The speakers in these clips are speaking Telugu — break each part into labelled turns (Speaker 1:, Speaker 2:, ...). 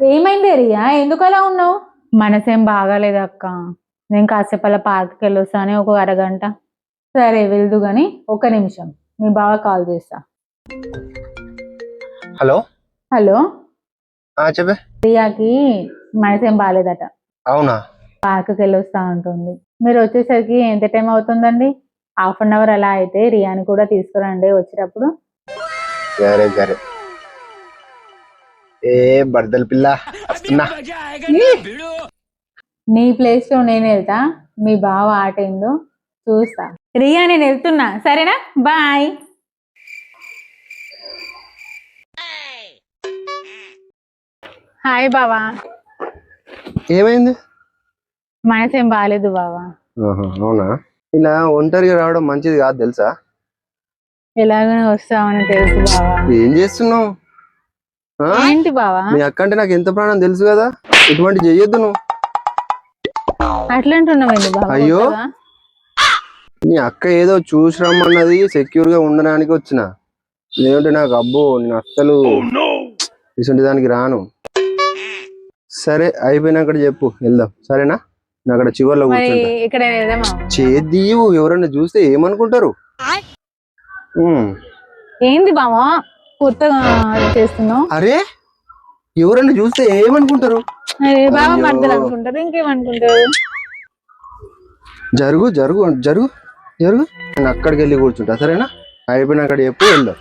Speaker 1: ఏమైంది రియా, ఎందుకు అలా ఉన్నావు? మనసేం బాగాలేదు అక్క. నేను కాసేపు అలా పార్క్కి వెళ్ళొస్తాను, ఒక అరగంట. సరే వెళ్దు గాని, ఒక నిమిషం మీ బావ కాల్ చేస్తా.
Speaker 2: హలో
Speaker 1: హలో,
Speaker 2: చెప్పే.
Speaker 1: రియాకి మనసేం బాగాలేదట,
Speaker 2: అవునా?
Speaker 1: పార్క్కి వెళ్ళొస్తా ఉంటుంది. మీరు వచ్చేసరికి ఎంత టైం అవుతుందండి? 1/2 అవర్ అలా అయితే రియాని కూడా తీసుకురండి వచ్చేటప్పుడు.
Speaker 2: సరే సరే. ఏ బర్దల్ పిల్ల వస్తున్నా.
Speaker 1: నీ ప్లేస్ లో నేను వెళ్తా, మీ బావ ఆట ఏందో చూస్తా. రియా నేను వెళ్తున్నా, సరేనా? బాయ్. హాయ్ బావా.
Speaker 2: ఏమైంది?
Speaker 1: మనసేం బాగాలేదు బావా.
Speaker 2: అవునా? ఇలా ఒంటరిగా రావడం మంచిది కాదు తెలుసా?
Speaker 1: ఎలాగైనా వస్తావని తెలుసు బావా.
Speaker 2: ఏం చేస్తున్నావు?
Speaker 1: ఏంటి బావా?
Speaker 2: మీ అక్క అంటే నాకు ఎంత ప్రాణం తెలుసు కదా, ఇటువంటి చెయ్యొద్దు నువ్వు.
Speaker 1: అట్లంటున్నావు బావా?
Speaker 2: అయ్యో, నీ అక్క ఏదో చూసి రమ్మన్నది, సెక్యూర్ గా ఉండడానికి వచ్చిన. లేదంటే నాకు అబ్బో, నేను అస్సలు ఇటువంటి దానికి రాను. సరే అయిపోయినాక చెప్పు, వెళ్దాం సరేనా? నేను అక్కడ చివర్లో కూర్చుంటా.
Speaker 1: ఇక్కడ
Speaker 2: చేద్దీవు, ఎవరన్నా చూస్తే ఏమనుకుంటారు?
Speaker 1: ఏంది బావా కొత్తగా చేస్తున్నావు?
Speaker 2: అరే, ఎవరన్నా చూస్తే ఏమనుకుంటారు?
Speaker 1: బావా మర్దలు అనుకుంటారు, ఇంకేమనుకుంటారు?
Speaker 2: జరుగు జరుగు జరుగు జరుగు, నేను అక్కడికి వెళ్ళి కూర్చుంటా సరేనా? అయిపోయినా అక్కడ చెప్పు, వెళ్దాం.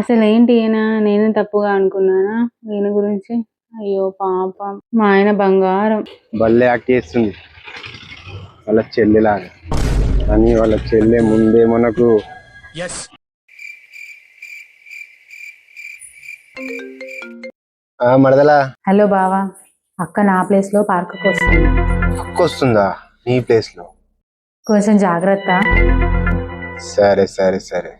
Speaker 1: అసలు ఏంటి ఈయన, నేను తప్పుగా అనుకున్నానా ఈయన గురించి? అయ్యో పాపం, మా ఆయన బంగారం.
Speaker 2: భలే యాక్ట్ చేస్తుంది వాళ్ళ చెల్లెలాగా, కానీ వాళ్ళ చెల్లె ముందే మనకు. మరదలా.
Speaker 1: హలో బావా, అక్క నా ప్లేస్ లో పార్క్ వస్తుంది.
Speaker 2: అక్క వస్తుందా నీ ప్లేస్ లో?
Speaker 1: కొంచెం జాగ్రత్త.
Speaker 2: సరే సరే సరే.